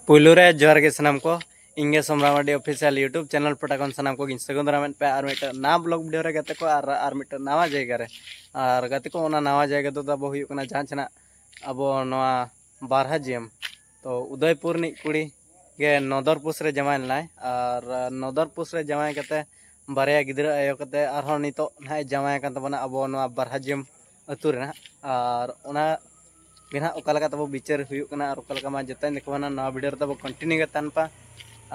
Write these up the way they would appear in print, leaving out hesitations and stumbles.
पुलू रे जोहार के सनाम को इंगे सोमरामाडी ऑफिशियल यूट्यूब चैनल पटाकन सनाम को सगुन दाराम पे और मिट ना ब्लॉग वीडियो रे गते को और मिट नवा जगह रे और गते को ओना नवा जगह तो अब हुई कना जहां चना अब नवा बारहा जियम तो उदयपुर नि कुड़ी के नदरपुस रे जमाय लाय और नदरपुस रे जमाय कते बारया गिद्रा आयो कते और नितो ना जमाय kan tabana abo नवा बारहा जियम अतु रे ना और ओना बिना ओकालका तब विचार हुई और ओकालका मा जतन देखो ना नवा वीडियो तब कंटिन्यू के तन पा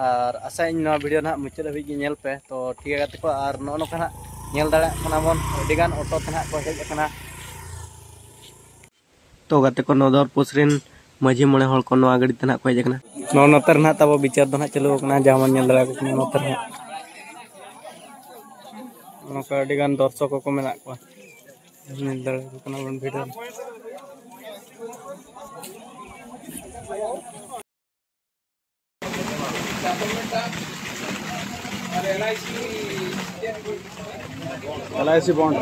और आशा इन नवा वीडियो ना मुचाद हबी नेल पे तो ठीक है को और नो नोका ना नेल दाड़ा कना बन अडिगान ऑटो तना को हेज कना तो गाते को नदर पुसरिन माझी मणे हल को नवा गाड़ी तना को हेज कना नो नतर ना तब विचार दो ना चलो कना जामन नेल दाड़ा को नतर ना नोका अडिगान दर्शक को मेना को नेल दाड़ा को कना बन video LIC bond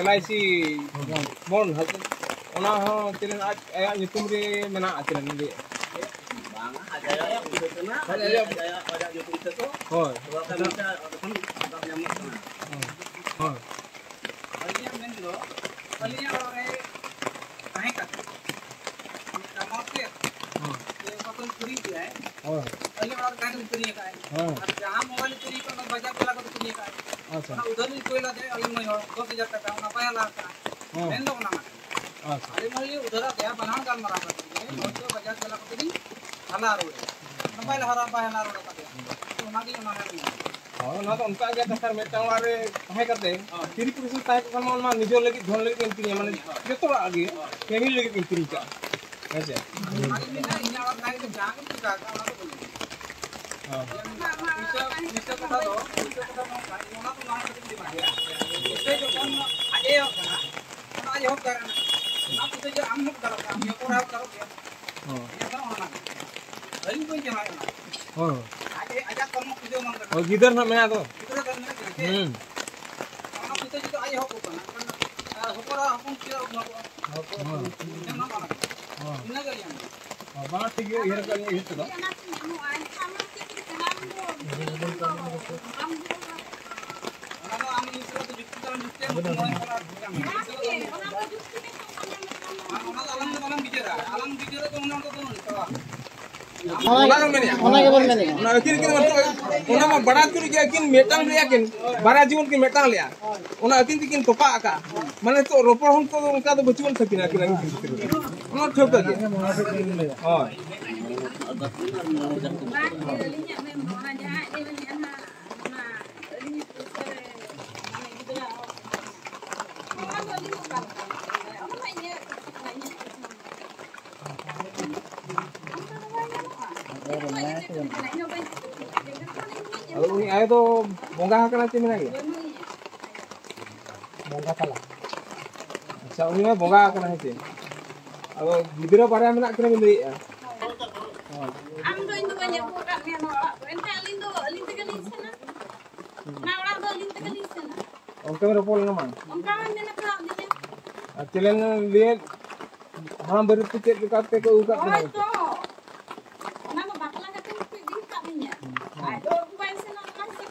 LIC bond ona ho tilen aya nyutum re mena atilen ni bang ada nyutum ada nyutum to hoy kalau kita kon agak nyamuk hoy alinya men lo alinya ore kahe ka kamote ये कौन चोरी किया है पहले और काहे चोरी का है अब जहां मोबाइल चोरी को बाजार वाला को चोरी का है अच्छा उधर भी कोई ला दे अली मैं 10000 टका ना पाया ला का मेन दो ना अच्छा अरे मैं उधर गया बनान काल मरा कर तो बाजार वाला को चोरी हला रोड मोबाइल हरा पाया ना रोड का तो मागी ना हां ना तो उनका गया सर मेटांग वाले काहे करते तिरी पुरुष ताहे को मा निजो लगी धन लगी किंतु माने जतो आगे फैमिली लगी किंतु का ऐसे मागी ना इना और नाई तो जाग का ना तो बोल हां निश्चय कथा दो निश्चय कथा ना तो ना करती मागे इससे जो कौन आगे हो ना ना ये हो कर ना तो जो हम लोग करो हम ये पूरा करो हां ये करो ना गली कोई जमा हां आगे आजा कर्म पूजो मन कर और किधर ना मैं तो किधर करना ना पीछे जो आए हो को ना होकरा अपन के हां ना ना हां इना गया बात ठीक है ये का ये तो बड़ा मेटांग किन बारा जीवन की मेटांग लिया अकिन किन तोपा आका माने तो रोपड़ हम तो उनका तो बचुन सकिना किन ठोक के हां उनी आए तो बोंगा हकना चे मेना गया बोंगा तला अच्छा उनी में बोंगा हकना है चे अब गिदरा बारे में ना करे मिले am do in banyak buka me no ente alin te kali sana na orang do alin te kali sana onka mere pol na man onka me na ka dine achelen le हम बर तो check करते को उका ना तो ना को बाकला का तो दिन का नहीं है तो पैसे ना ना से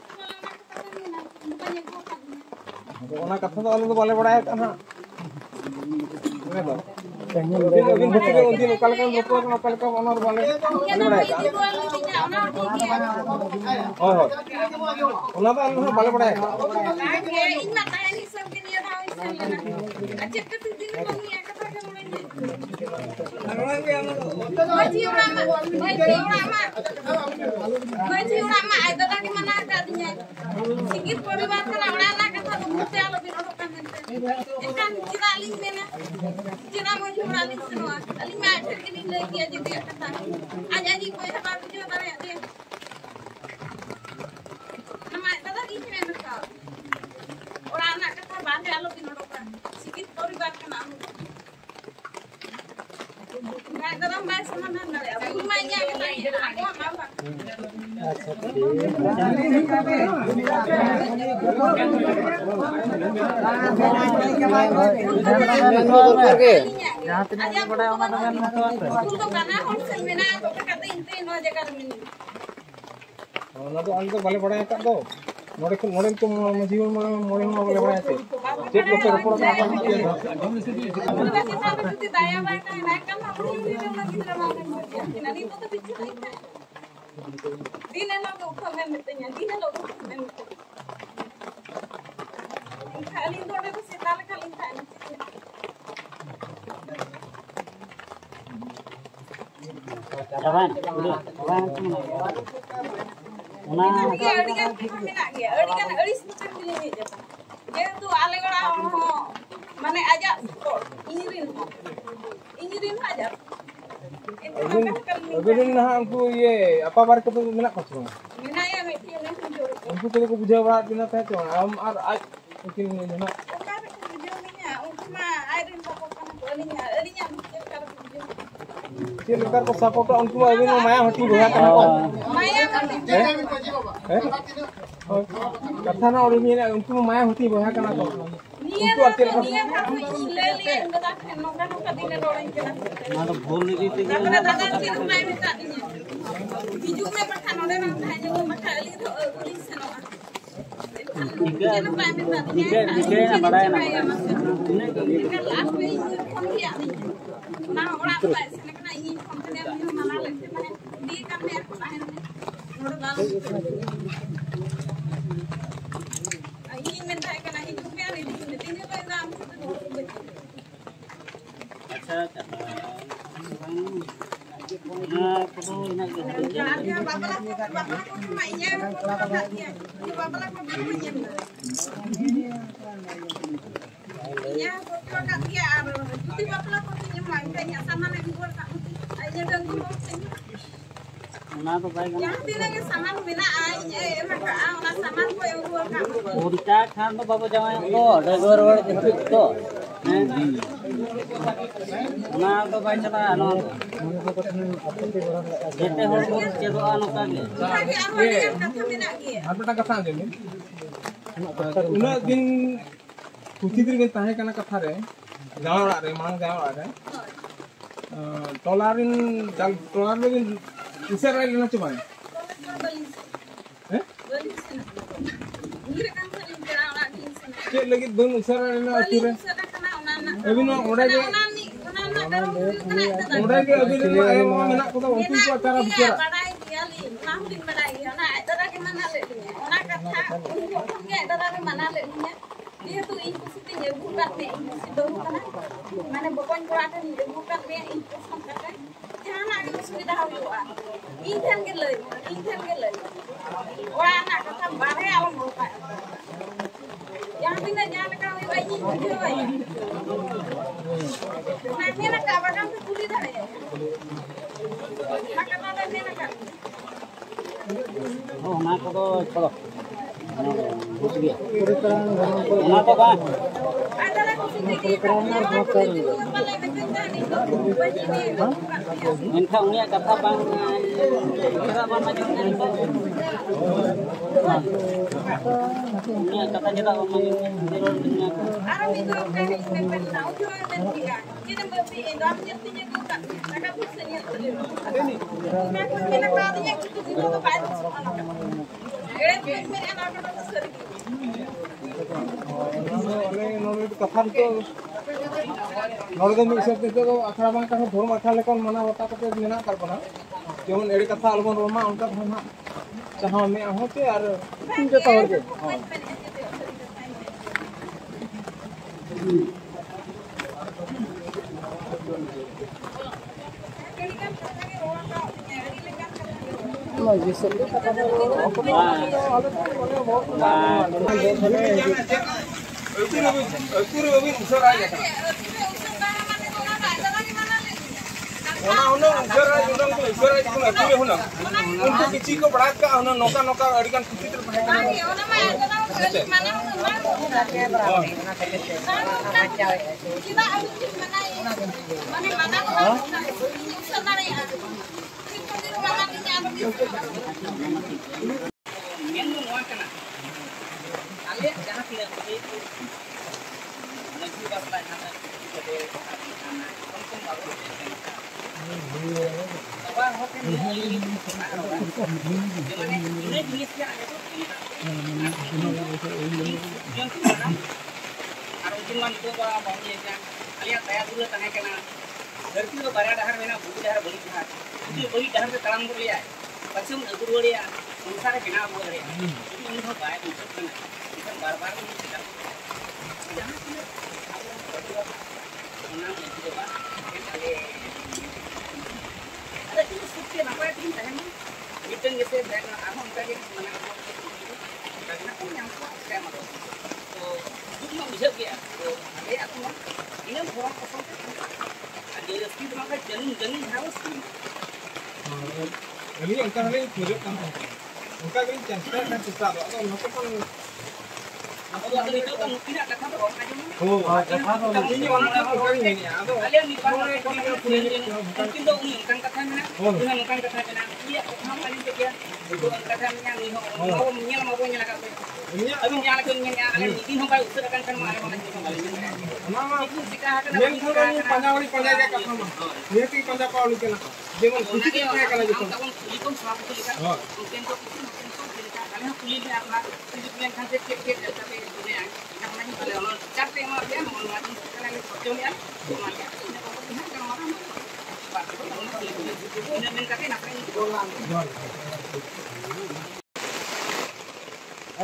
ना banyak buka तो ओना कथा तो अलग बाले बड़ा है कहां दिन दिन भीतर उन दिन कल का लोग को कल का ओनर वाले बड़ा है Oh, kenapa anu balik pada? Anda balik pada yang tak tahu. Model tu masih model balik pada sih. Cek lokal report apa dia. Begini nah aku ye apa bar ke menak kau semua. Aku tu aku bujuk berat bina teh tu. Mungkin ni nak. Cik lekar ko support unku abin maya hati boya kan ko. Kata na ori ni unku maya hati boya kan ko. Unku atil ko. Mana bol ni ti. Cik lagi belum usara ni nak usara. Abin nak orang ke? Orang ke abin ni ayam nak kau tahu untuk acara bicara. Dia tu infus itu je bukan ni infus itu bukan mana bukan kurang ni bukan ni infus sampai jangan nak itu sudah hawa intan gelai wah nak kata bare alam buka yang tidak jangan kau bayi juga bayi nanti nak apa kamu tu kulit dah ya nak kata dah ni nak oh nak kata kalau Enggak unia kata bang, kira bang maju ni. Unia kata kita bang maju ni dunia. Arab itu kan ini benar, ujung dan tiga. Kita berbi Indam jadinya tu tak, tak bisa ni. Ada ni. Kita katanya kita tu baik. Nol itu kafan tu, nol itu misal itu akhirnya kan dorm akhirnya kan mana otak itu mana karena जेमन एड़ी कथा अलबन रोमा उनका हम जहां में होते और जतो हर के untuk kecil ko berat ka noka noka adikan kecil ini angka ini mirip kan angka ini chance kan susah atau nopo kan aku ada itu kan tidak kata bohong aja oh kata ini orang ini atau kalian di mana mungkin dong ini kan katanya dengan kan katanya iya kamu kali dia itu katanya nih mau menyala mau nyala kan ini aku nyala kan nyala kalian ini sampai usir kan kan mau mama itu sikat kan yang kalau panjawali panjang kata mama dia sih panjang pauli kan जेमन खुशी के काय कला जतो तब police को साफ को लिखा मungkin तो kalian kulit ni apa kulit kan cek cek tapi dunia kita mana ni kalau carte mah dia mau mati kalian itu ya cuma ya ini kalau marah pak ini men kata nak ini dolan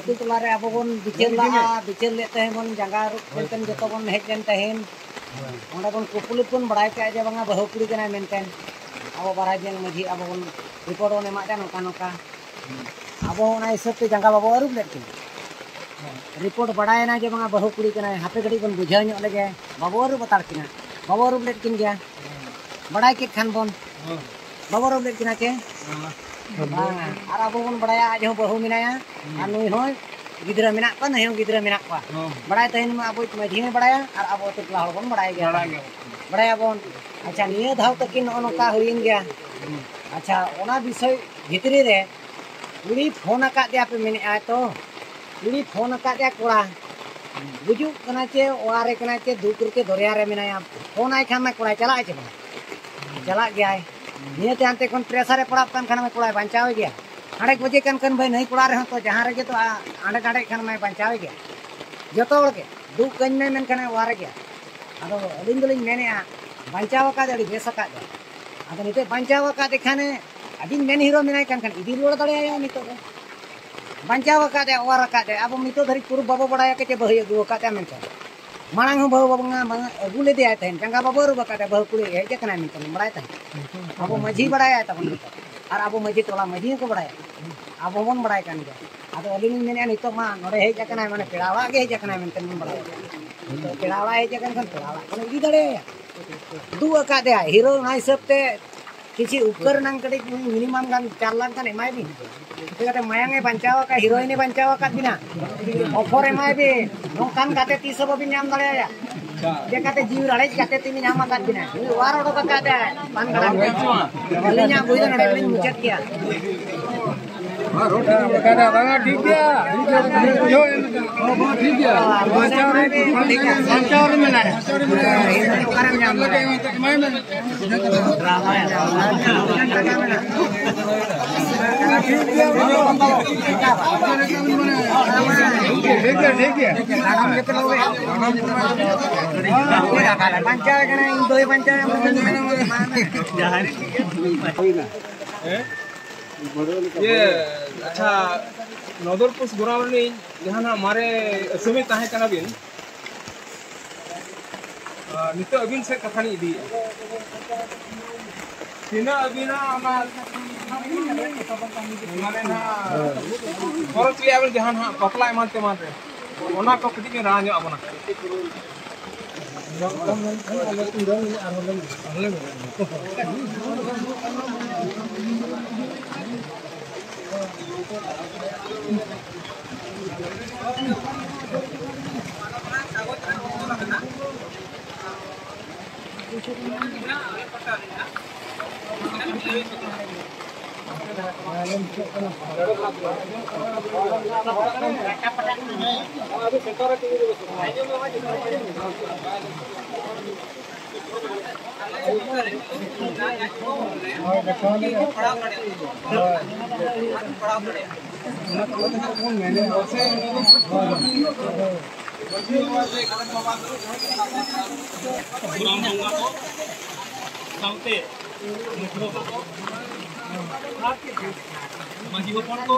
itu kemarin apa pun bikin lihat teh pun jangka mungkin jatuh pun hek dan tehin orang pun kulit pun berai ke aja bangga bahu kulit kena maintain abo barajeng maji abo pun report on emak kan noka abo na hisab te jangka babo arup lekin report badai na je banga bahu kuri kana hape gadi pun bujhau nyok lege babo arup batar kina babo arup lekin gya badai ke khan bon babo arup lekin ke ar abo pun badaya aja bahu minaya anu hoy gidra minak kan heung gidra minak pa badai tehin ma abo maji me badaya ar abo te kla hor bon badai gya badaya bon अच्छा निये धाव तकिन ओनका हुइन गया अच्छा ओना विषय भितरी रे उड़ी फोन का दिया पे मेने आ तो उड़ी फोन का दिया कोड़ा बुजु कना चे ओआरे कना चे दुकुर के दरिया रे मेना फोन आइ खान में कोड़ा चला आइ चला गया निये ते अंते कोन प्रेशर रे पड़ा कन खान में कोड़ा बचाव गया 8 बजे कन भाई नहीं कोड़ा रे तो जहां रे तो आंडे खान में बचाव गया जतो के दु कन में मेन खान ओआरे गया अदो अलिंग लिंग मेने बचाव का अड़ी बेस का अगर निते बचाव का खाने अभी मेन हीरो मेना kan इदी रुड़ दड़े नितो बचाव का ओर का अब नितो धरी पूर्व बाबो बड़ा के बहु अगू का मेन मांग बहु बाबा अगू ले दिया थे जंगा बाबो रुब का बहु कुड़ी हेज कना नितो बड़ा थे अब मझी बड़ा तब और अब मझी टोला मझी को बड़ा अब बन बड़ा कान अब अलिंग मेने नितो मा नोडे हेज कना माने पेड़ावा के हेज कना मेन बड़ा तो पेड़ावा हेज कन पेड़ावा इदी दड़े दू का दे हीरो ना हिसाब ते किसी उपकरण कड़ी मिनिमम गान 4 लाख का एमआई भी ते मायांगे बचाव का हीरोइन बचाव का बिना ऑफर एमआई भी नोकान गाते 300 बबी नाम दड़े या जे काते जीव रड़े काते तीन नाम का बिना वार ओडो का दे पान गड़ा लेnya बुई नड़े ले मुचत किया हां रोड का बगा ठीक है जो ठीक है बचाव में ना कारण नाम एमआई में ड्रामा ठीक है हम कितने लोग पंचायत के नहीं दो पंचायत ये अच्छा नदरपुर गोरावली जहाँ ना हमारे सुमित ताहे कना बिन नितो अबिन से कथा नहीं दी तीना अबिना माने ना खरच लिया अबिन जहाँ ना पपला एमानते मानते ओना को कटी में राह अपना माजी हपन को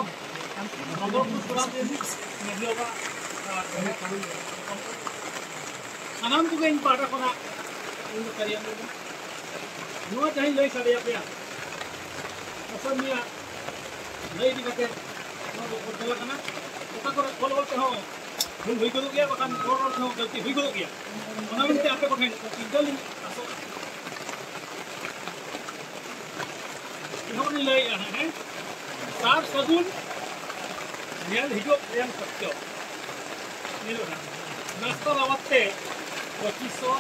सामान को इन पाटा को चाहे लई साड़े पे असल में लई दी करते चलना कल बोलते हो भूल हुई गलो गया बखान रोड हो गलती हुई गलो गया ओना मिनते आपे को ठेन सिंगल आसो इन्होंने लई है सार सगुन नेल हिजो प्रेम सत्य नेलो नाश्ता लावते 2500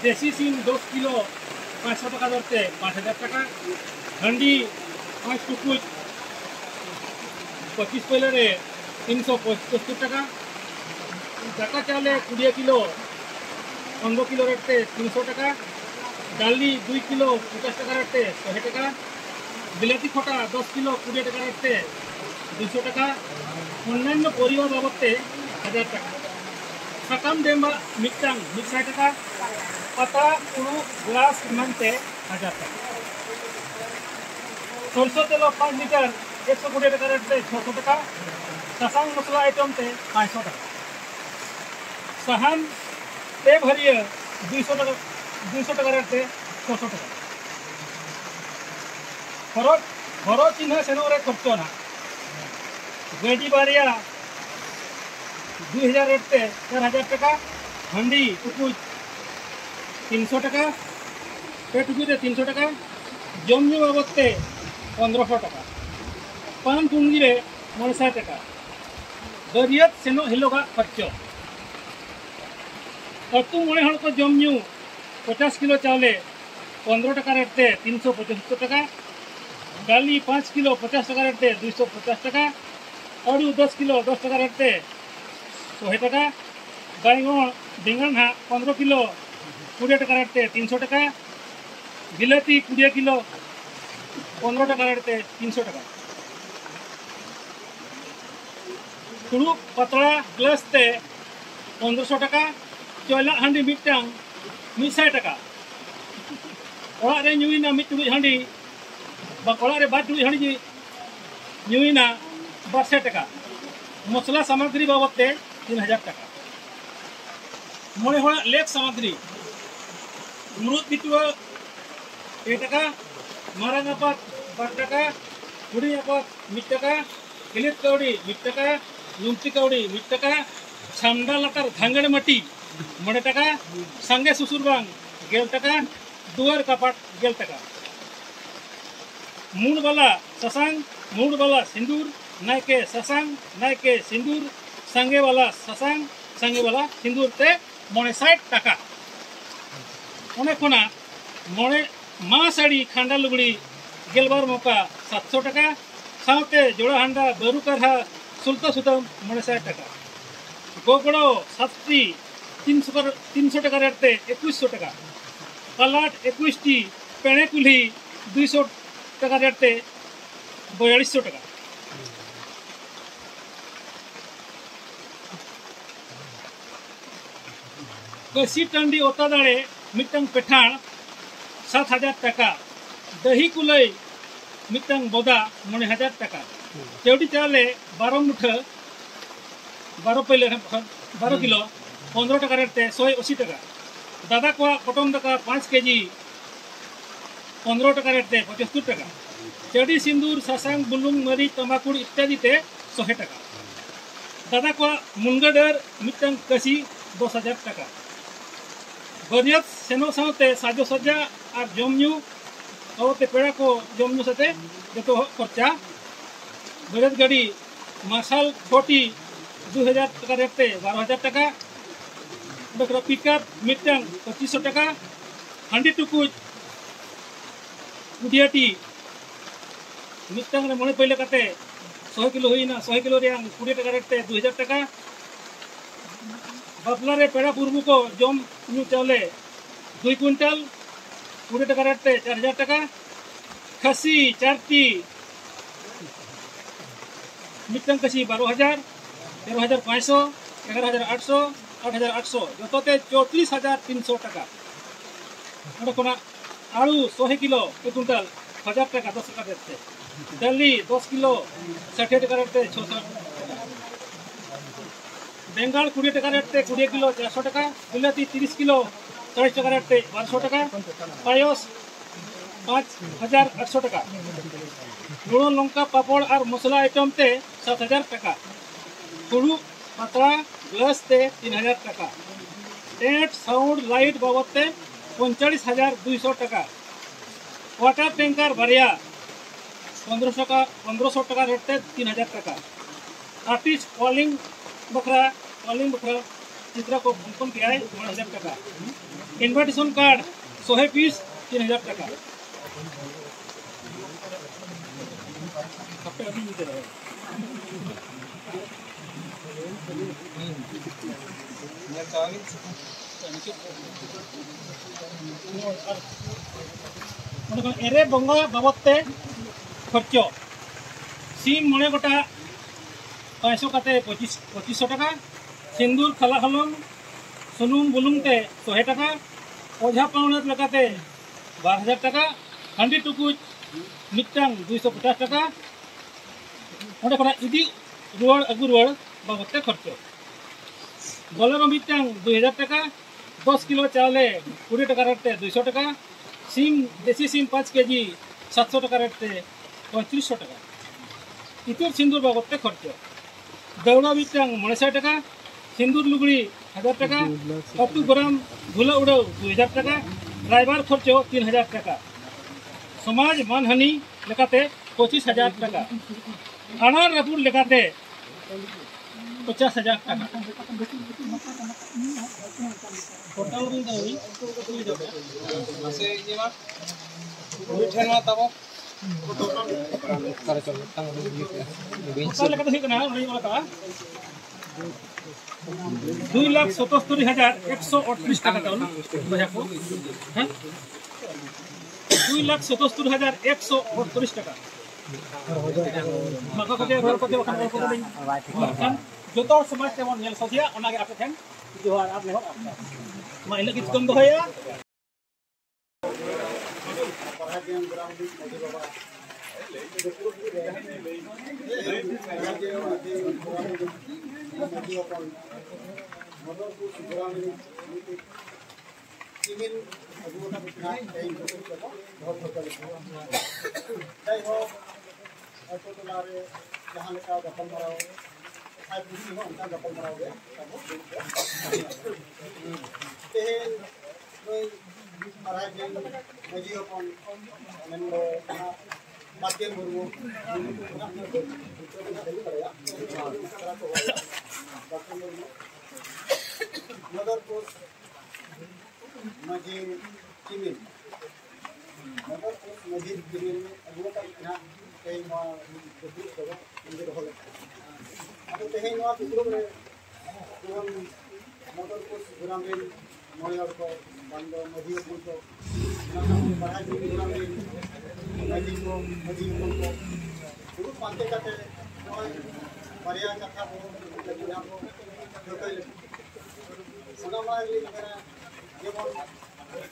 देसी सीम 10 किलो 500 টাকা ধরতে 5000 টাকা हंडी 5 टुकुच 25 पहले 375 টাকা টাকা चाले 20 किलो 15 किलो रखते 300 টাকা डाली 2 किलो 50 টাকা रखते 100 টাকা बिलाती खोटा 10 किलो 20 টাকা रखते 200 টাকা अन्य परिवार बाबते 1000 টাকা सकाम देमा मिटांग 100 টাকা पता कुड़ू ग्लास मनते 1000 টাকা सरसों तेल 5 लीटर 120 টাকা रखते 600 টাকা ससांग मसला आइटम ते 500 टाका सहन ते भरिए 200 टाका रखते 600 टाका घरो चिन्ह सेनोरे खर्चो ना वेजी बारिया 2000 रखते 4000 टाका हंडी टुकुच 300 टाका पे टुकुचे 300 टाका जमी बाबते 1500 टाका पान टुंगी 900 टाका दरियत सेनो हिलोगा खर्चो अतु मणे हड़ को जमू 50 किलो चावले 15 टाका रखते 375 टाका डाली 5 किलो 50 टाका रखते 250 टाका आड़ू 10 किलो 10 टाका रखते 100 टाका बैंगन बेंगन 15 किलो 20 टाका रखते 300 टाका बिलाती 20 किलो 15 टाका रखते 300 टाका तुड़ू पतला ग्लास ते 1500 टाका चोला हांडी मिटांग 100 टाका ओड़ा रे न्यूइना मिट टुकुज हांडी बा ओड़ा रे बाद टुकुज हांडी न्यूइना 200 टाका मसला सामग्री बाबते 3000 टाका मोड़े होड़ा लेख सामग्री मुरुत बिटुआ 1 टाका मारांग आपात 2 टाका हुडी आपात 1 टाका गिलित कौड़ी 1 टाका लुमती कौड़ी 1 टाका छामडा लटर धांगड़ मटी 9 टाका संगे सुसुरबांग 11 टाका दुआर कपाट 11 टाका मूड वाला ससांग मूड वाला सिंदूर नायके ससांग नायके सिंदूर संगे वाला ससांग संगे वाला सिंदूर ते 960 टाका ओने कोना मोड़े माँ साड़ी खांडा लुगड़ी गेलबार मौका 700 टाका साउते जोड़ा हांडा बरू करहा सुल्ता सुतम 960 टाका गोगड़ो सातटी 300 टाका रखते 2100 टाका पलाट 21टी पेणे कुल्ही 200 टाका रखते 4200 टाका कसी टांडी ओता दाड़े मिटंग पेठाण 7000 टाका दही कुलई मिट्टन बोदा 9,000 टाका चौड़ी चावले 12 मुठा 12 पहले 12 किलो 15 टाका रेट 180 टाका दादा को कटम दाका 5 केजी 15 टाका रेट 75 टाका चौड़ी सिंदूर सासांग बुलुंग मरी तंबाकुड़ इत्यादि 100 टाका दादा को मुनगाडर मिट्टन कसी 10,000 टाका बरियत सेनो साथे साजो सज्जा और जमन्यू साथे पेड़ा को जमन्यू साथे जो खर्चा बरियत गाड़ी मार्शल 40 2,000 टाका रेट 12,000 टाका पिकअप मिट्टन 2500 टाका हांडी टुकुज कुडियाटी मिट्टन रे मने पहले काते 100 किलो हुईना 100 किलो रे 20 टाका रेट 2,000 टाका बापला रे पेड़ा पुरबू को जम न्यू चावले 2 क्विंटल 20 टाका रेट 4,000 टाका खसी 4टी मिट्टन कसी 12,000 13,500 11,800 8,800 जो 34,300 टाका आलू 100 किलो 1 क्विंटल 1,000 टाका 10 टाका रेट दाली 10 किलो 60 टाका रेट 600 बेंगल 20 टाका रेट 20 किलो 400 टाका बिलाती 30 किलो 40 टाका रेट 1200 टाका पायस 5,800 टाका लुण लंका पापड़ और मसला आइटम 7,000 टाका हुड़ू पातला ग्लास 3,000 टाका टेंट साउंड लाइट बाबद 45,200 टाका वाटर टैंकर बारिया 1,500 टाका रेट 3,000 टाका आर्टिस्ट कॉलिंग बखरा चित्रा को फंक्शन किया है 9,000 टाका इन्विटेशन कार्ड 100 पीस 3,000 टाका एरे बंगा बाबद खर्चो सीम 9 गोटा 500 काते 2500 टाका सिंदूर खाला हलम सुनुम बुलुंग 100 टाका ओझा पाउनत लगाते 12,000 टाका हांडी टुकुज मिट्टन 250 टाका ओंडे खना इदी रुआड़ अगु रुआड़ बाबद खर्चो बोलेरो मिट्टन 2,000 टाका 10 किलो चावले 20 टाका रेट 200 टाका सीम देसी सीम 5 केजी 700 टाका रेट 3500 टाका इतुर सिंदूर बाबद खर्चो दौड़ा मिट्टन 900 टाका सिंदूर लुगड़ी 1,000 टाका 1 ग्राम धुला उड़ाव 2,000 टाका ड्राइवर खर्चो 3,000 टाका समाज मानहानि लेकाते 25,000 टाका आनार रापुर लेकाते 50,000 टाका टोटल बिल दावी से ये मा ठेन मा तबो टोटल लेकाते हिकना नहीं वाला 2,77,138 টাকা দাও না ভাইয়াকো হ্যাঁ 2,77,138 টাকা মাকা কতে ঘর কতে ওখান কতে দিন যত সমাজ তেমন নেল সদিয়া ওনাকে আপনি থেন জোহার আপনি হোক মাইলা কিছু কম দহয়া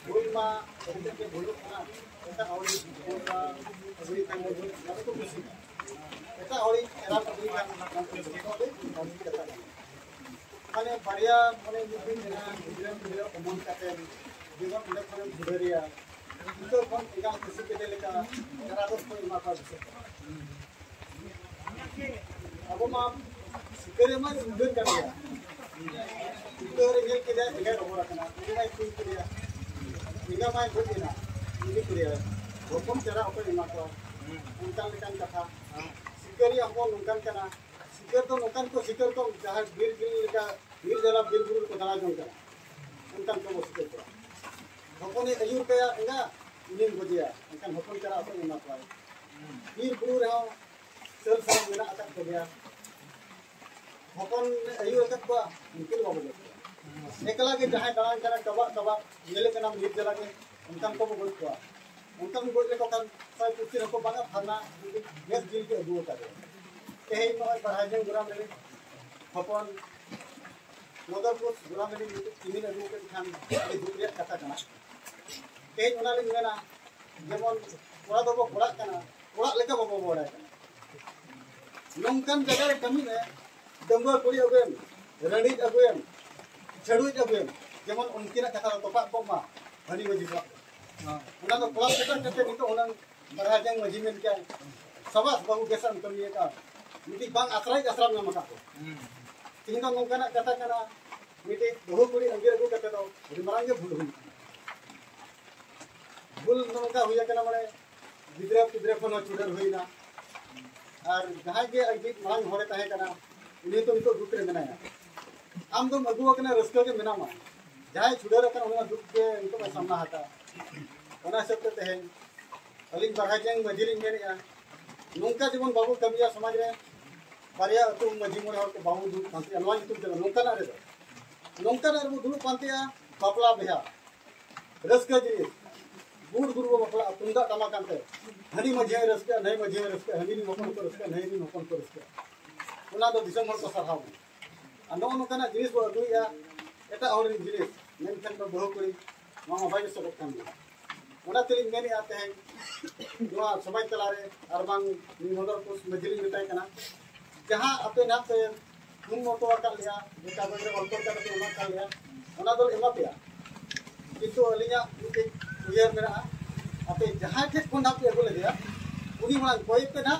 भूल मा पहले के भूल ना ऐसा और भूल का अभी तक भूल ना तो कुछ ऐसा और एरा अभी तक ना कुछ नहीं करता माने बढ़िया माने दिन दिन कमन करते जीवन में कोई सुधरिया तो कौन एका किसी के लेका एरा तो कोई माता अब मा सिकरे मा सुधर कर दिया तो रेगल के जाए जगह रोबो रखना ये भाई कोई करिया इनका माय खुद देना ini kiriya hukum cara apa di mata ungkan kata sikari apa ungkan kana sikar to ungkan ko sikar to jahat bir ka bir jala bir guru ko dana jong kana ungkan ko sikar ko hukum ni ayur kaya enggak ini budia ungkan hukum cara apa di mata bir guru rao ser ser mena atak ko dia hukum ayur atak ko mungkin babu एकला के जहां दलान करा कबा येले के नाम lead जला के उनकन को बोल को उनकन बोल ले को kan sai कुछ को बागा फरना गैस दिल के अगुआ करे एही में बराजे गुराम ले हपन नगर को गुराम ले तीन अगुआ के खान ए दुनिया कथा कना एही उना ले मेना जेमन कोड़ा दो कोड़ा कना कोड़ा लेके बबो बोड़ा नंकन जगह रे कमी में दंगो कोड़ी अगुएम रणी अगुएम छड़ू अगुएम जेमन उनकिना कथा तोपा पमा हनी मजी को उना तो क्लास सेटर करते नहीं तो उना बराजे मजी में क्या सवास बहु गेसन कमिए का मिटी बांग आश्रय में मका को तीन तो नंकना कथा कना मिटी बहु कुड़ी अंगे अगु करते तो रिमरांगे भूल हुई भूल नंका हुई कना माने गिद्रा को चुडर हुईना और जहां के अजीत मांग होरे तहे कना उनी तो दुख रे मेनाया आम तो अगुआ कना रस्को के मेनामा जहां चुडर कना उना दुख के इनको में सामना हाता उना सब तहे अलिंग बराजेंग मजिलिंग मेनिया नोंका जीवन बाबू कमिया समाज रे बारिया अतु मजी मोरे हर को बाबू दुख पांती अलवा तुम जगह नोंका ना रे नोंका ना रे दुख पांतिया बापला बिहा रस्का जी गुड़ गुड़ बापला तुंदा तमा कांते हनी मजी रस्का नहीं मजी रस्का हनी नि मपन को रस्का नहीं नि मपन को रस्का उना तो दिसम हर को सरहाव अनो नोंका जिनिस बो दुया एटा और जिनिस मेनखान को बहु कोई मामा भाई सब काम उना तेली मेनी आते हैं नोआ समाज तलारे अरबांग निमंदर को मजली मिटाई कना जहां अपने नाम से तुम मोटो कर लिया बेटा बगरे ऑल्टर करके उना कर लिया उना दो एमा पिया किंतु अलिया उनके उयर मेरा अपे जहां के कोन आप एगो ले दिया उनी मा कोई पे ना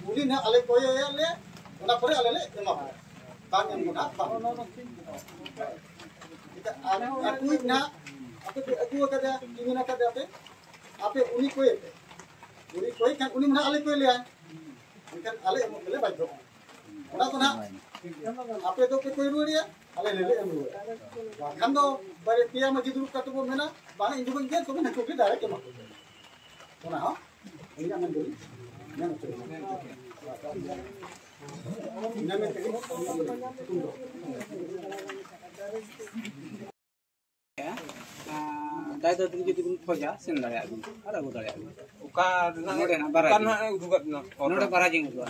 उनी ना अले कोई ले उना परे अले ले एमा पाया बांग एम ना aku na aku kada ini na kada ape uni koi kan uni mana ale koi liya kan ale emo le bajo ona to na ape to koi ru dia ale le emo kan do bare pia ma jidu ka to mena bana indu ban gen to na ko ke direct emo ona ha ini aman dulu na to na me te दाई तो दिन जुदी बिन खोजा सेन दाड़े आबी अरे वो दाड़े आबी उका नोडे ना बारा kan udugat na नोडे बारा जिंग दुआ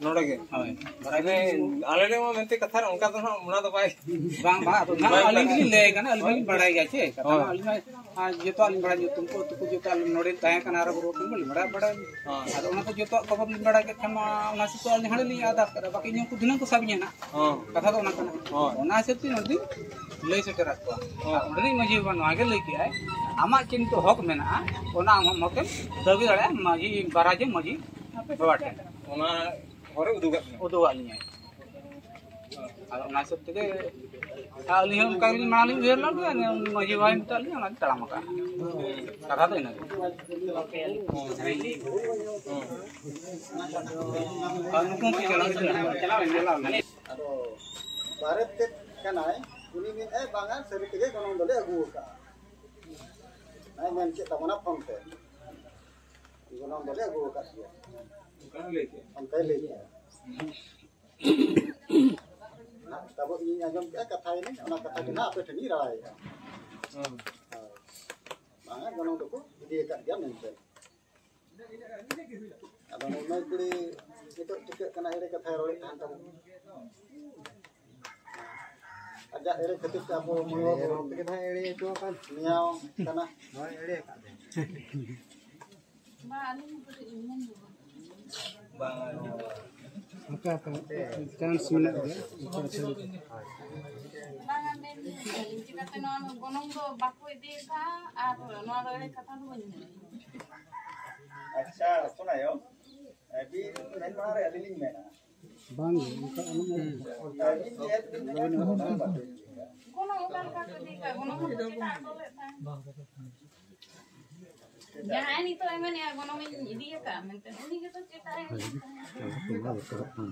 node ge हाय बारा ane ale le mo mente katha onka to una to bai बांग बा तो ना अलिंग ले कना अलिंग बड़ा गया छे कथा अलिंग ये तो अलिंग बड़ा जो तुमको जो तो अलिंग नोडे ताय कना रो रो तुम बड़ा बड़ा हां तो उना तो जो तो कब बड़ा के खमा उना से तो अलिंग हड़े नहीं याद कर बाकी न्यू को दिन को सब ना हां कथा तो उना कना उना से ती नोडी ले से करा को उडनी मजी बन आगे लेके आए आमा चिन तो हक मेना ओना हम हक दबी दड़े मजी बराजे मजी बाटे ona hore udugat na उदो वाली है और उना सब तके आली हम काली माली भेर ला मजी भाई मिटाली उना तड़ाम का कथा तो इना अनुकूल के चला ado baret ke kanai uni min bangan seri tege gonong dole agu ka nai men ke tamana pamte gonong dole agu ka dia kan le ke sampai le nah tabo ini ajam ke kata ini ona kata kena apa thani rai bangan gonong doko dia ka dia mente ado mai kuri itu tiket kena ire kata roi tahan tamu aja ere ketik apa mau kita ere itu kan niau karena ere apa chance मिला है अच्छा सुनायो अभी मैं मारे अलिंग में bang Jangan itu emang ya gunung ini ya kak, menten ini gitu ceritanya.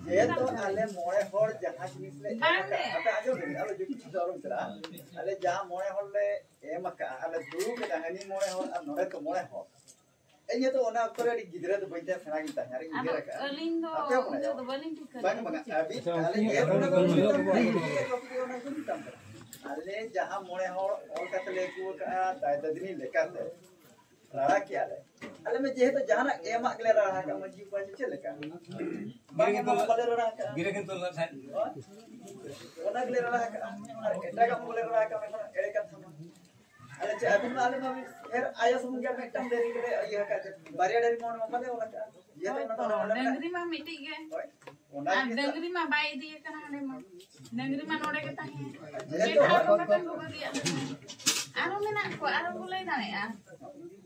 ये तो आले मोड़े होड़ जहाँ जिनिस ले अबे आजो आले जो कुछ जरूर चला आले जहाँ मोड़े होड़ ले ये मक्का आले दूर के कहानी मोड़े होड़ अब नोड़े तो मोड़े होड़ ये तो उन्हें अक्सर एक गिदरे तो बनते हैं सेना की तरह यार गिदरे का Lindo, itu baling juga. बंग बंग अभी आले ये तो आले जहाँ मोड़े होड़ और कतले को का तायद दिनी लेकर थे रहा क्या है अले में जेह तो जहाँ ना एम अगले रहा का मजी को चले का गिरे तो बोले रहा का गिरे तो लगा वो अगले रहा का एटा का बोले रहा का मैं एड़े का था अले अभी माले में फिर आया समझ में टम देरी के ये का बारिया डेरी मोन में बोले वाला का ये तो ना Dengri mah miti ge. Dengri mah bayi dia kan ada mah. Dengri mah nore kita he. Kita harus makan dulu dia. Aro menak ko, aro boleh na ya.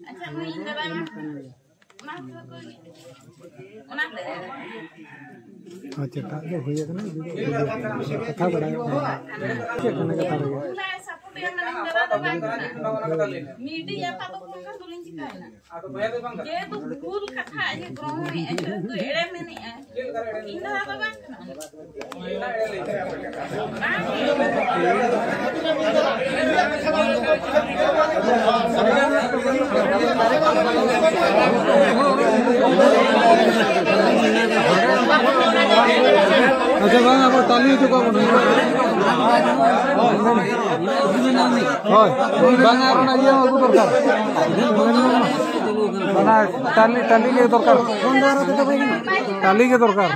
Acha nu inda ba mah. Mah ko. Ona te. अच्छा का जो हुई है ना कथा बड़ा media pa to kan dulin cikai na. Ke tu full kata aja grong ni aja tu ere meni a. Inda apa bang? अच्छा bang aku tali itu kok bang aku aja aku dorkar mana tali ke dorkar tali ke dorkar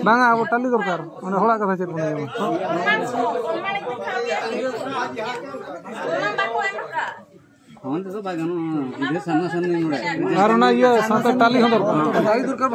bang aku tali dorkar mana hola kata cek punya karena iya sampai tali kan dorkar tali dorkar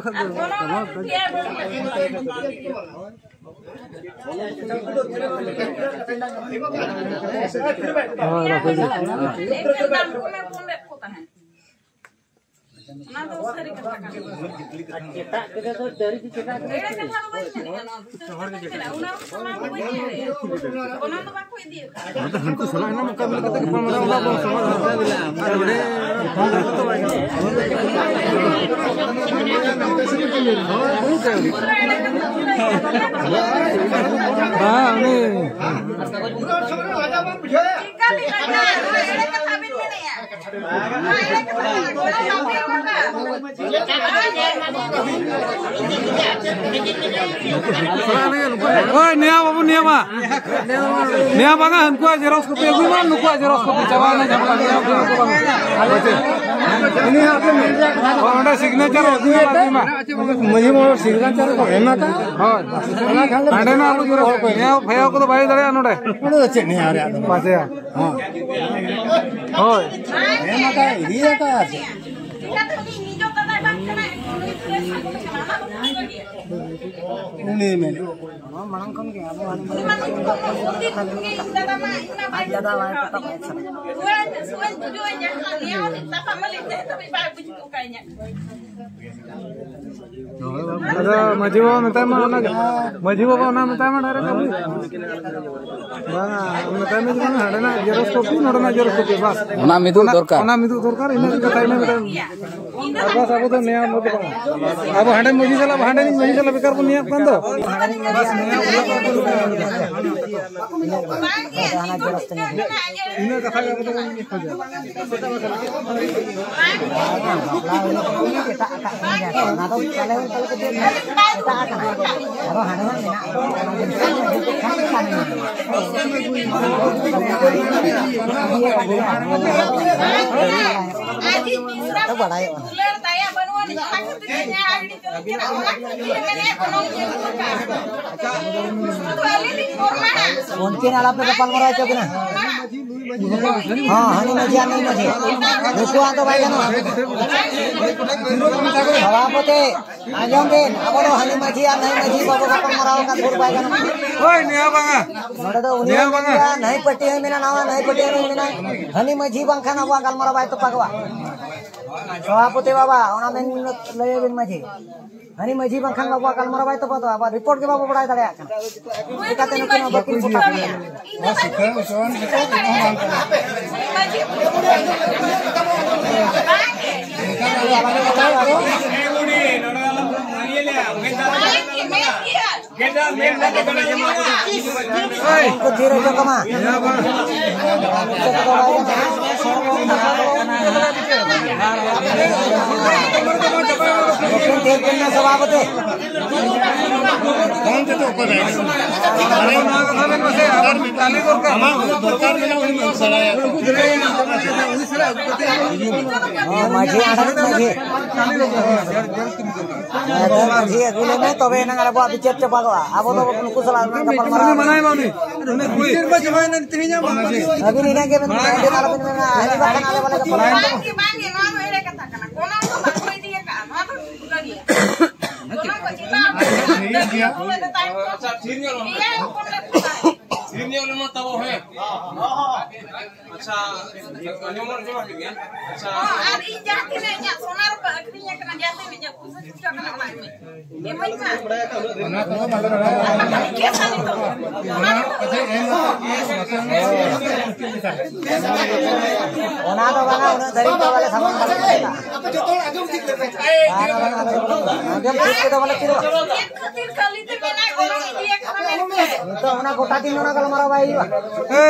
oh niya babu niya ma niya banga hanku jeros kopi aku man nuku jeros kopi cawana jamba niya ini apa nih oh ada signature lagi ma muझे मोर signature ko ena ka oh ada na aku jeros kopi niya bhaiya ko to bhai dare anode ono che niya are paase ha oh ena ka iriya ka ini men manang kon ke abo ani ada maju bawa minta mana maju bawa na minta mana ada kamu bang minta mana juga ada na jeros kopi bas ona midu dorkar ini kata ini bas aku tuh niat mau bang abu hande muji salah bekar pun niat kan tuh bas niat ini kata aku tuh ini aja Mungkin alam pe kapal mara aja kena. हाँ हनी मजी नहीं मजी उसको तो भाई जानो सभापति आजम दिन अब तो हनी मजी नहीं मजी बाबू kapal mara का थोड़ भाई जानो ओए निया बांगा नोड़े तो उन्हीं नहीं पट्टी है मेरा नाम नहीं पट्टी है मेरा हनी मजी बंखा ना बुआ galmara भाई तो पकवा सभापति बाबा ओना में लये बिन मजी हनी मजी बंखा ना बुआ galmara भाई तो पकवा अब रिपोर्ट के बाबू बड़ाई दड़े आकन इकाते न किन बकिल फुटा ना सिखा सोन सभापति माझी अगुले में तबे ना अब बिचेप चपागवा अब तो उनको सलाह ना kapal mara मनाई माने कुछ में जमाई ना तिरिया अभी नहीं के में नाला में हनी बाkan आले वाले kapal mara बांगे ना मेरे कथा करना कोना तो कोई दिए का ना तो लगी कोना को चिता अच्छा ठीक है सीनियर में तब है अच्छा नियमन जमा कर दिया अच्छा और इन जाके ने या सोनार पर अखरिया करना जाते ने या कुछ कुछ करना बना में ये मत ना के साली तो ओना तो बना उन धरी वाले सामान वाले अब जो तो आजम ठीक करते हैं आजम ठीक के तो वाले किरो एक खातिर खाली ते बिना कोनो दिए खाना तो ओना गोटा दिन ओना galmara भाई ए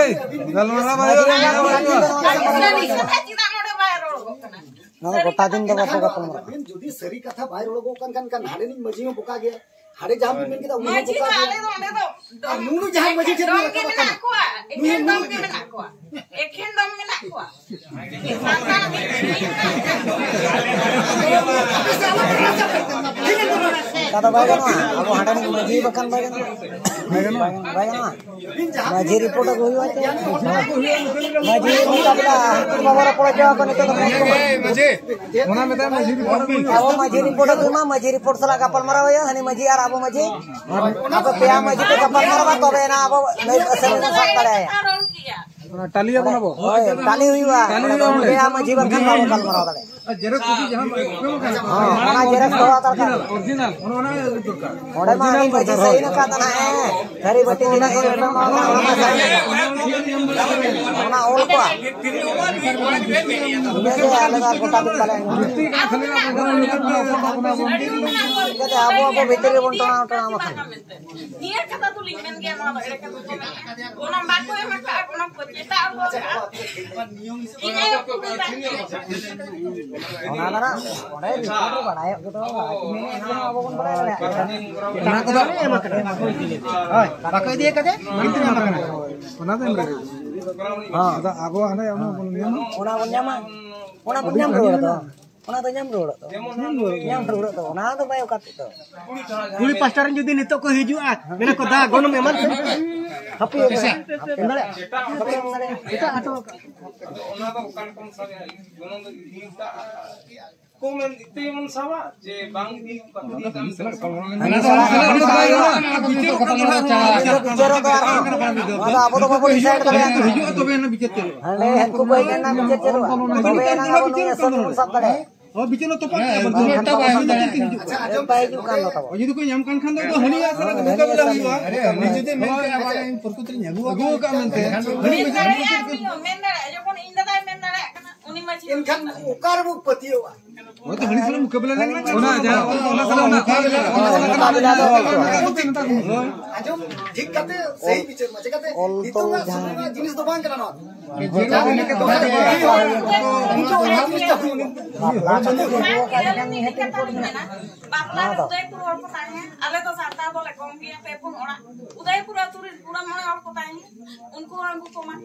galmara भाई ना गोटा दिन तो बापू kapal mara যদি সরি কথা বাইর লগো কান হাড়ে নি মজি में बुका गया हाड़े जहां पे मेन के माजी तो आले तो ओंडे तो नुनु जहां मजी थे दम के में नाकुआ एखेन दम के में नाकुआ एखेन दम में नाकुआ ये सांसा kata भाई जानो अब हाडे नि मजी बकन भाई जानो भाई जानो मजी रिपोर्ट को हुई बात मजी मुकाबला बाबा पड़ जाओ को तो मजे ओना में मजी रिपोर्ट अब मजी रिपोर्ट को मा मजी रिपोर्ट सला kapal mara भाई हनी मजी यार अब मजी अब पेया मजी पे kapal mara बा तबे ना अब नहीं असल में साथ करे आरोन किया टालिया बनाबो टाली हुई बा पेया मजी बकन बाबू kapal mara दले जेरक्स कॉपी जहां हां ओना जेरक्स होता था ओरिजिनल ओना दरकार ओडे मा मजी सही ना काता ना है धरी बटी दिना को ओना ओल को ये जे अलग गोटा दिन पले कहते आबो आबो भीतर बंटना उठना मखन निया कथा तू लिखन के ना बड़े का तो कोना बाको ए मका कोना पचेता आबो इने ओना ना ओडे रिपोर्ट बनाए तो मैंने ना आबो कोन बनाए ना को दो ओय बाको दिए कदे कितने मखन ओना देन रे हां दा आबो आने ओना nyam ro to ona to nyam ro to ona to bayo kat to kuli pastoran judi nito ko hijua mena ko da gonum eman happy endale kita ato ओना तो कान कम सारे गोनो तो हिंसा कोमेन इते मन सावा जे बांग दी कतदी काम से bicara to ada abo to babu decide kare हिजो तो बेन बिचेत चलो hale hanku bai na bicara chalo tobe na abo no सब सब kare ओ बिचलो तो पाए बंटा bye bai ju kan lo to यदि कोई हम कान खान दो हनी आसर दुका बला हुआ अरे हनी जदे मेन के आवारे परकुत्री न्यागु अगु का मनते हनी मेंदड़े जखन इंददा मेंदड़े उनी मची इनखान ओकार वो पतियोवा वो तो हनी सला मुकाबला लेना ओना जा ओना सला मुकाबला आजम ठीक करते सही पिक्चर में जगते इतो ना सुनना जिनिस तो बांग करना बापला उदयपुर और पता है आले तो साता बोले कम किया पे फोन ओना उदयपुर तुरी पूरा मने और पता है उनको को मान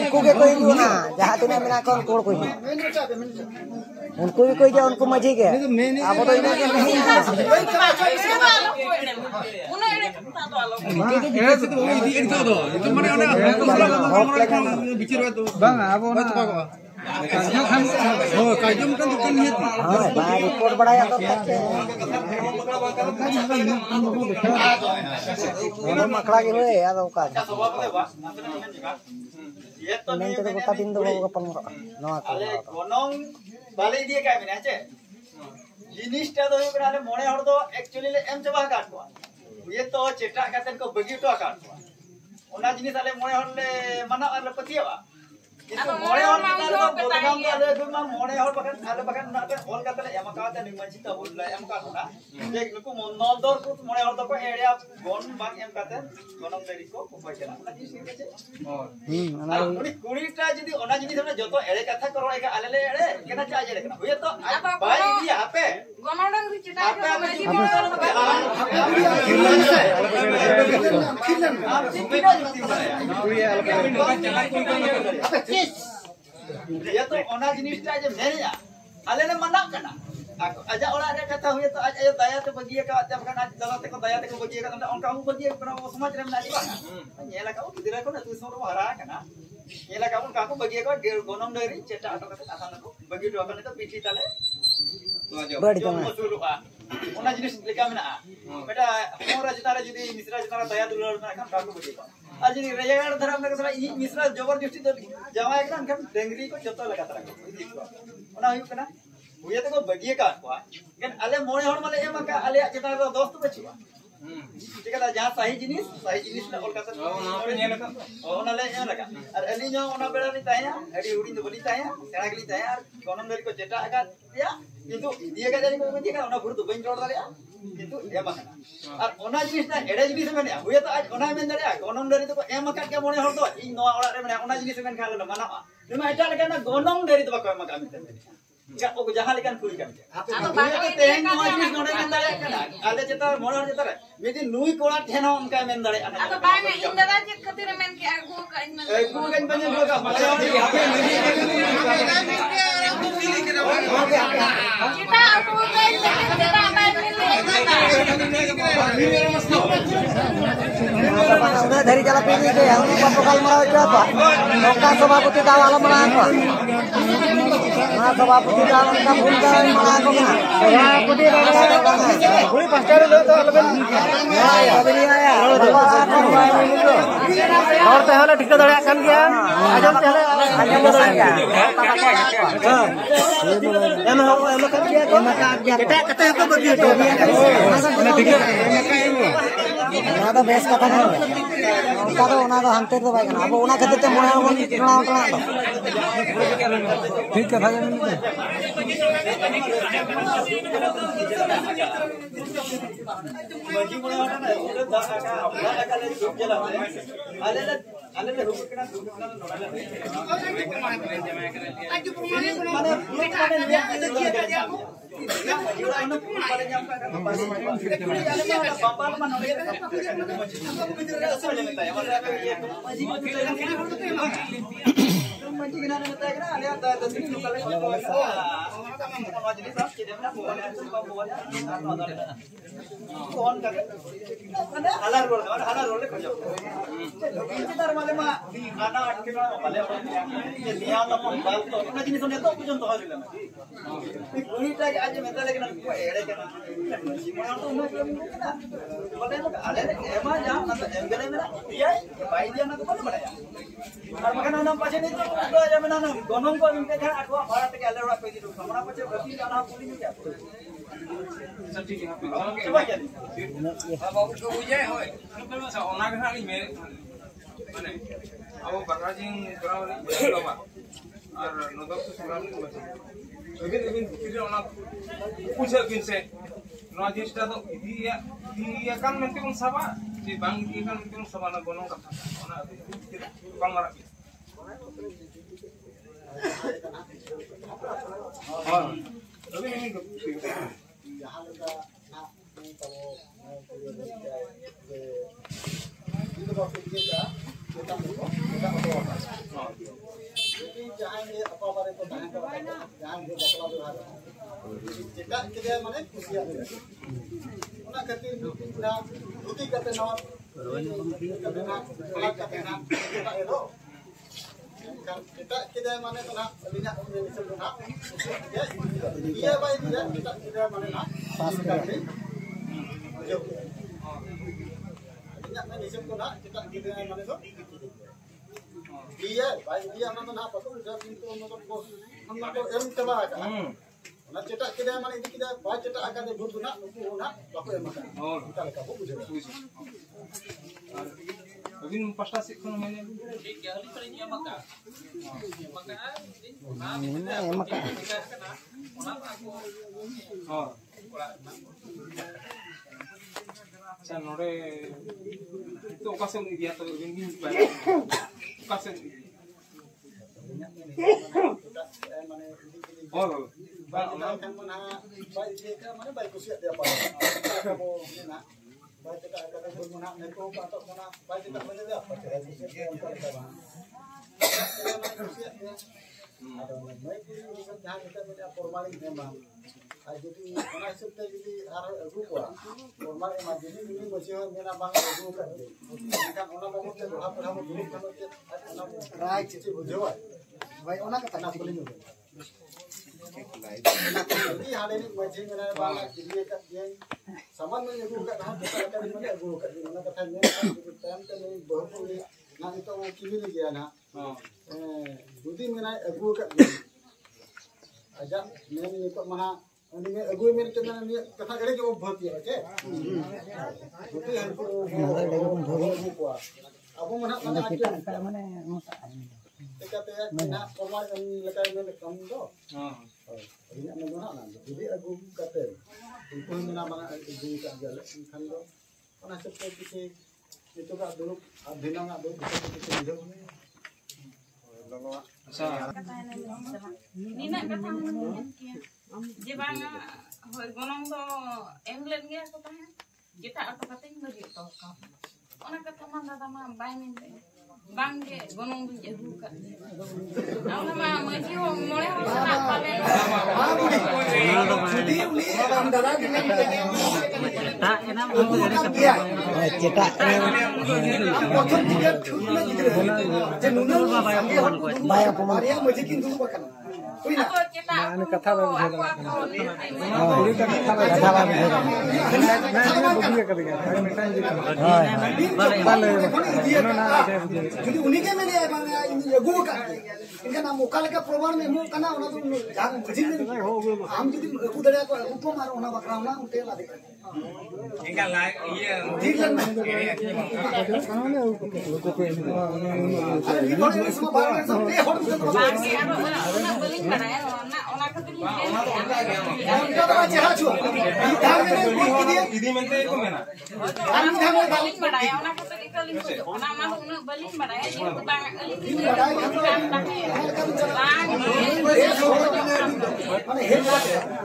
उनको के कोई ना जहां तने मेना को उनको को जे उनको मजी के अब तो इने के नहीं रिपोर्ट बढ़ाया तो मकड़ा के होए याद का नहीं तो गोटा दिन दो गपन नवा गोनोंग बाले दिए का मेना चे जिनिसटा दो हुई कना मोने हर दो एक्चुअली ले एम चबा काट को ये तो चेटा काटन को बगी तो काट को ओना जिनिस आले मोने हर ले मना आले पतियावा किंतु मोने हर ताले तो बोलगाम का ले गुमा मोने हर बकन आले बकन ना के होल काते ले एमा काते निमंचिता बोलला एम काटना जे नुकु नल दर को मोने हर तो को एरिया गोन बाग एम काते गोनम देरी को पयला ओना जिनिस के छे ओना कुड़ीटा जदी ओना जिनिस हमने जतो एड़े कथा करो एका आले ले एड़े केना चाजे लेकना हुए तो बाई दिया आपे गोनोडन भी चिटा के मजी आप सिपिटा जुती ये तो ओना जिनिसटा जे मेनिया आले ले मना कना आजा ओला रे कथा हुए तो आज आयो दया ते बगिए का जब कना दला ते को दया ते को बगिए का उनका हम बगिए कना समाज रे मना दिबा नेला का किदरा को ना तू सोरो हरा कना नेला का उन काको बगिए का गोनम देरी चेटा आटो का आसान को बगिए तो कने तो पीठी तले बड़ी तो मसुरुआ ओना जिनिस लेका मेना बेटा मोरा जितारे जदी मिश्रा जितारा दया दुलर ना का काको बगिए का आज नि रेयाड़ धरम ना कसला ई मिश्रा जबरदस्ती तो जावा एकदम हम डेंगरी को जतो लगा तरह ओना हुई कना हुए तो बगिए का लेकिन आले मोने हर माले एम का आले चिता रो दोस्त बचुआ ठीक है जहां सही जिनिस ना कोलकाता ओना ले एम लगा और अली जो ओना बेड़ा नि ताया एडी उडी तो बली ताया सेना गली ताया और कोनम दरी को जेटा आगा या किंतु दिए का जानी को बगिए का ओना गुरु तो बइन रोड दारिया किंतु एम का और ओना जिनिस ना एडे जिनिस मेने हुए तो आज ओना मेन दारिया कोनम दरी तो एम का के मोने हर तो इ नवा ओड़ा रे मेने ओना जिनिस मेन खाले माना नुमा एटा लगा ना गोनम दरी तो बको एम का मिते क्या ओ जहां लेकिन पूरी कर दे तो तेहन नवा जिनिस नोडे मेन दारे कना आले चेता मोनर चेता मिदि नुई कोड़ा ठेनो उनका मेन दारे आ तो बांगा इंदरा जे खतिर मेन के आगु का इन बने होगा चिटा आगु का तेरा बाय उन्हें धरी चला पीनी के हम बापू काल मरा जाता नौका सभापति का वाला मरा को ना सभापति का उनका भूल का मरा को ना सभापति पूरी पास्टर ले तो अलबन आया अबली आया और तो हला ठीक दड़या कान गया आजम चले आजम दड़या एम कर दिया तो केटा कते को बगियो तो ठीक है ना तो बेस कथा नहीं उनका तो ओना तो हमते तो भाई ना अब ओना खातिर ते मोना बन ना उतना ठीक है भाई मजी मोना ना उरे दाका का ले सुप जला आले ले रुक के ना नोडा आज पुराने माने लिया के दिया आज मेता लेकिन को एड़े के ना सिमोना तो उन्हें के ना बोले तो आले एमा जाम ना तो एंगले में दिया भाई दिया ना तो बोल पड़ेगा और मखन ना पाछे नहीं तो या में ना गोनम को इनके घर अठवा भाड़ा तक आले रा पे दी तो हमरा पाछे गति जाना पूरी नहीं क्या सब ठीक है चलो क्या अब को बुझे होय ओना के खाली में माने अब बकराजिंग ग्राउंड लोबा और नदक से सुराम लेकिन फिर ओना पूछे किन से नो जिसटा तो इदिया कान मेंते उन सबा जे बांग इदिया कान मेंते उन सबा ना गोनो का ओना कम मारा हां अभी नहीं यहां लगा आपने तो ये तो किदा माने कुसिया ओना खातिर ना धुती कते नवा कते ना कला कते ना kita ero kan kita किदा माने तो ना अलिना निसम ना dia बाय dia kita किदा माने ना पास करते अलिना में निसम को ना kita किदा माने तो dia बाय dia ना तो ना पतो जब इनको तो हम ना तो एम चला का ना चटा किदा माने ini kita बाय चटा आका दे बुद ना नुकु ना बाको एम का kita लेका को बुझे अभी पास्ता से कौन मैंने अच्छा नोड़े तो ओकासन दिया तो विंगी ओकासन और bye kan mana baik dia kan mana baik kusiat dia apa kamu ni nak baik kita akan berguna neko atau mana baik kita mana dia apa cara kusiat dia untuk kita bang kusiat dia ada baik ini jangan kita punya formalin memang jadi mana sebab jadi arah rupa formal emang jadi ini masih mana bang rupa kan orang bangun tu apa kamu dulu kamu orang right cici berjawab baik orang kata nak boleh juga jadi hal ini masih mana bang jadi kat dia saman ni aku kat dah kita akan mana aku kat di mana kata ni time tu ni baru ni nak itu orang kini lagi anak jadi mana aku kat aja ni itu mana ini मैं अगुए मेरे चंदा ने कथा करे कि वो बहुत ही है होते हैं को अब मना मना आके माने कहते हैं ना फॉर्मल लगा में कम दो हां ini ane mana na jadi aku kata itu mana mana di kat jalan kan do ona seperti si itu ka dulu adina na do kita hidup ni nak kata je bang hoi gonong do England ge aku tanya kita auto kating bagi to ka ona kata man dada ma bai min bang ge gonong du je du ka auna ma maji ho mole ho na pale jadi uli am dada dengan tak enam dia cetak potong tiga thuna je nunal bayar pemaria maji kin dulu makan aku cetak anu kata bang jadi uniknya mana bang ini lagu kan इनका नाम मुकाल का प्रमाण में मुंह करना उन्हें तो जहाँ मुझे नहीं हम जो दिन उधर को ऊपर मारो उन्हें बकराम ना उनके लादे इनका लाइक ये ठीक है अरे निकोल में सब बाहर में सब ये होट में बाकी उन्हें बलिंग बनाया ना उन्हें कभी उनका तो चेहरा छुआ धाम में नहीं दिया इधी में तो मेरा उन्हें बलिंग बनाया उन्हें कभी कलिंग उन्हें मानो उन्हें बलिंग बनाया ये तो बांग Kalinga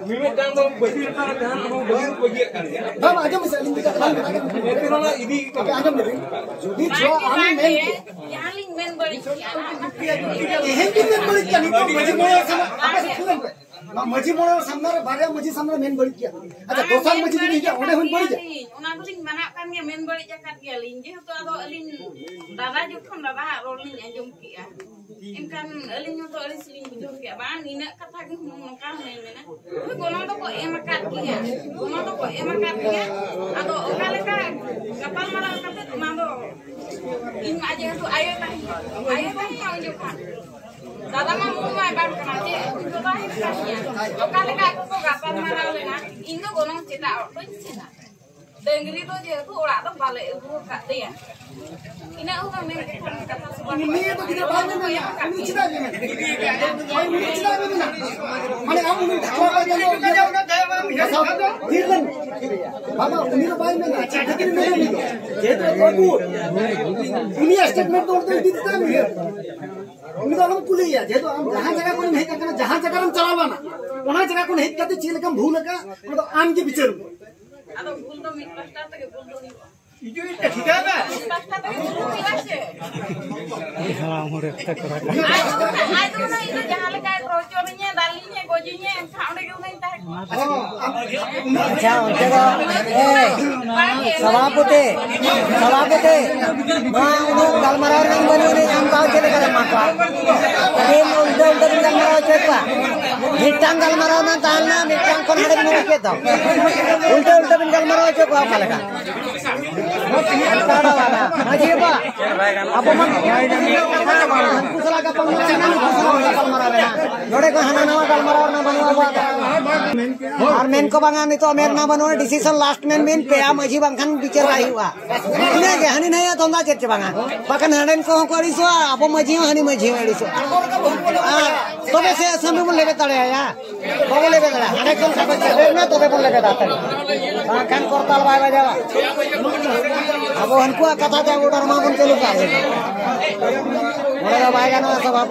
मिमिटang dong bagi kan bagi kan ya हम आजम से लिंक का काम itu nana ini tapi आजम नहीं jadi जो हम मेन यहाँ लिंक मेन बड़ी ये भी मेन बड़ी क्या नहीं तो मजी मोड़ा sama apa sih film मजी मोड़ा सामने बारे मजी सामने मेन बड़ी क्या अच्छा दोसर मजी नहीं क्या उन्हें हुन बड़ी उन्हें तो लिंक मना kan dia मेन बड़ी जगत dia link je tu ado liंक dada jukon dada rolling anjung kia ikan liंक tu oleh siling bujur kia bang ina kata ke ngomongkan mena tu gono tu ko emakat kia gono tu ko emakat kia ado kale ka kapal maral kate mando in aja tu ayo tahi anjungkan dada mah mau mai bang kana je tu tahi kia kale ka ko kapal maral na indo gono cita tu cita Dengri tu je tu orang tu balik tu kat dia. Ini aku main kata sebab ini तो किधर बाहर में नहीं चिता भी नहीं ini चिता भी नहीं माने हम उन्हें ढाबा का जो ये सब हिरन बाबा उन्हीं तो बाहर में नहीं चिता भी नहीं ये तो बाबू उन्हीं स्टेटमेंट तो उन्हें देता नहीं उन्हीं तो हम कुली है ये तो हम जहाँ जगह को नहीं करना जहाँ जगह हम चलावा ना वहाँ जगह को नहीं करते चील का भूल का तो आम के बिचर atau bul tu mik pasta tu ke bul tu ni. itu ठीक है ना Pasta tu ke bul tu aja. हां मोरे तक Aduh na itu jangan lekai krocornya dalinya गोजिnya खाने के नहीं था अच्छा उनके को सभापति मां उनो गलमराव नंग बनी ने हम काव चले करे मां का अरे उल्टा उल्टा गलमराव चेकवा मिटांग गलमराव ना ताना मिटांग कोन हड़े में के दो उल्टा उल्टा बिन गलमराव चेकवा काले का वाला माजी बा अब मन कुसला का पंगना कुसला गलमराव ना नोडे को हना नवा गलमराव ना बनवा और मेन को बांगा नहीं तो मेर ना बनवा डिसीजन लास्ट मेन पेया मजी बांखान बिचार रही हुआ इने के हनी नहीं तोंदा चेच बांगा बाकन हनेन को करिसो अब मजी हनी मजी एडिसो तबे से असम में लेबे तड़े या बाबू लेबे तड़े हने कोन का बच्चे ना तबे बोल लेबे दाता बांखान करताल बाय बजावा अब हनको कथा जा ऑर्डर मा बन चलू का ओरा बाय गाना सब आप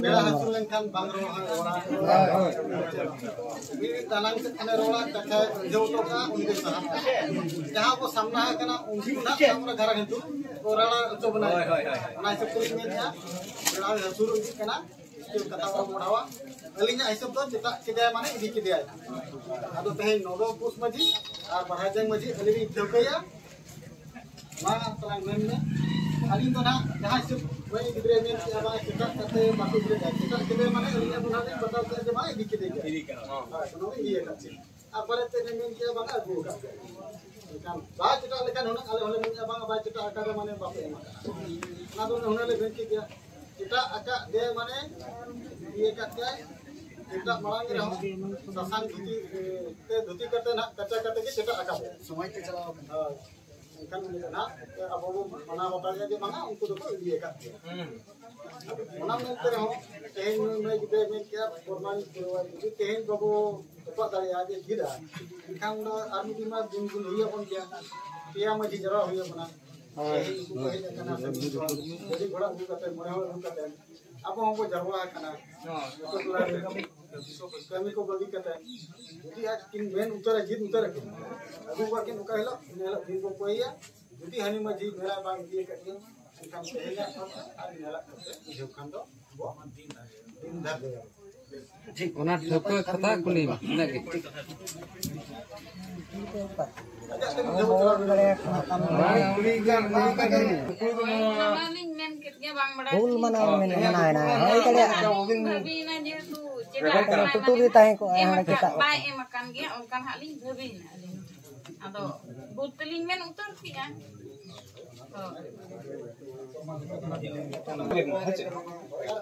मेरा हसुल लेनखान बांगरो तालांग से खाने रोड़ा तथा जो तो का उनके साथ जहां वो सामना है कना उनकी ना हमरा घर हेतु ओरा तो बनाए ना सब कुछ में था मेरा हसुल कना कथा बढ़ावा अलिंग हिसाब तो चिता किदे माने इदी किदे आदो तहे नोदो पुस मजी और बहाजंग मजी अलिंग ठोकया मा तलांग में अलिंग तो ना जहां से वही गिदरे में आवा चिता कते बाकी गिदरे चिता किदे माने अलिंग बुना दे बताओ जे माने इदी किदे हां सुनो ये कच्चे अपरे ते में के बागा गो का काम बा चिता लेकिन होना आले होले में बागा बा चिता आका माने बापे ना तो होने ले बेंच के चिता आका दे माने ये कच्चे चिता मांग रहा ससान धुती ते धुती करते ना कच्चा करते के चिता आका समय के चलाओ kan na abo mana bapalnya di mana untuk itu dia kan mana mentor ho tehen mai gide men kya formal itu tehen babo apa dari aja gida kan do army di ma din gun huya kon kya kia ma di jara huya mana jadi bada bu kata mone ho kata apa हमको Jarawa kana तो kami को बगी kata jadi किन main उतर जीत उतर के अबु बाकी नुका हेलो नेला दिन को कोइया jadi hani maji मेरा बाग दिए करके इनका पहला आदि नेला जो खान दो वो दिन धर दे जी ओना ठोक कथा कुली ना के फूल मना में मना है ना है कलिया टुटू भी ताहे को है kita बाय ए मकान गया उनका हाली धबी ना अदो बुतलिंग में उतर किया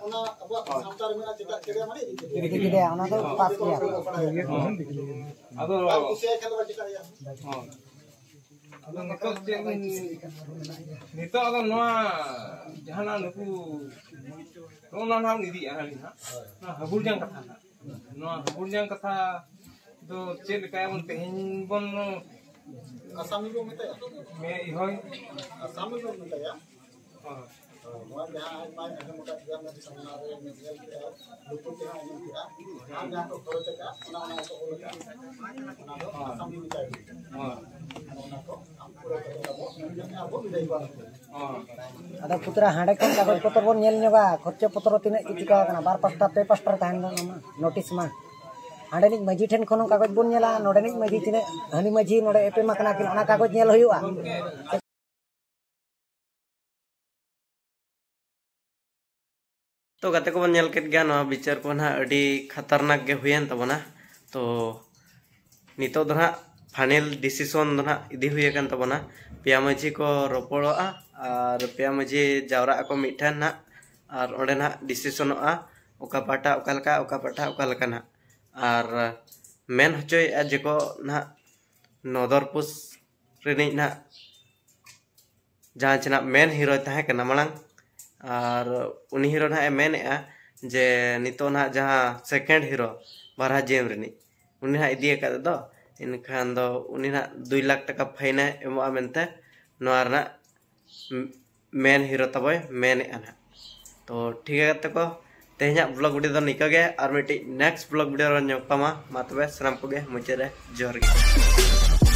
ona abu samtar में चिता केरे माने किदे ona तो पास किया ado उसे खेल चिता या ado nito ado noa jahana nuku ona na nidi ahali ha na habuljang katha noa habuljang katha do chel kaya mon tehin bon asami को मिलता है me ihoi asami को मिलता है वहाँ जहाँ माय अगर मुका दिया मैं सामना रे मिल के लुटू के हाँ नहीं किया हम जहाँ तो खरोच का ना ना तो बोल का ना तो asami मिलता है ना तो हम पूरा करते हैं वो मिलाई बात ada putra hande kon kaगज पत्र बोन नेल नेबा खर्च पत्र तिने चिका kana बार पास्टा पे पास्टा ताहन ना नोटिस मा hande nik maji ठेन कोनो कागज बोन नेला नोडे nik maji तिने हनी maji नोडे एपे माकना किन ओना कागज नेल हुआ तो गाते को बन नेल केट गया नवा विचार को ना अडी खतरनाक गे हुयन तबना तो नितो दना फाइनल डिसीजन दना इदी हुय कन तबना पिया मजी को रोपड़ोआ और पिया मजी जावरा को मिठन ना और ओडे ना डिसीजनोआ ओका पाटा ओका ना और मेन हचोय जेको ना नदरपुस रेनी ना जहाँ चना मेन हीरो तहे कना मलांग और उनी हीरो ना मेन जे नितो ना जहाँ सेकेंड हीरो बारहा जेम रेनी उनी ना इदी का दो इनखान दो उनी ना 2 लाख टका फाइन एमोआ मेनते नोआर ना मेन हीरो तबय मेन आना तो ठीक है तको तेहना ब्लॉग वीडियो निका गे और मिट्टी नेक्स्ट ब्लॉग वीडियो रे ᱧᱟᱯᱟᱢᱟ मा तबे सलाम को गे मुचे रे जोहर गे।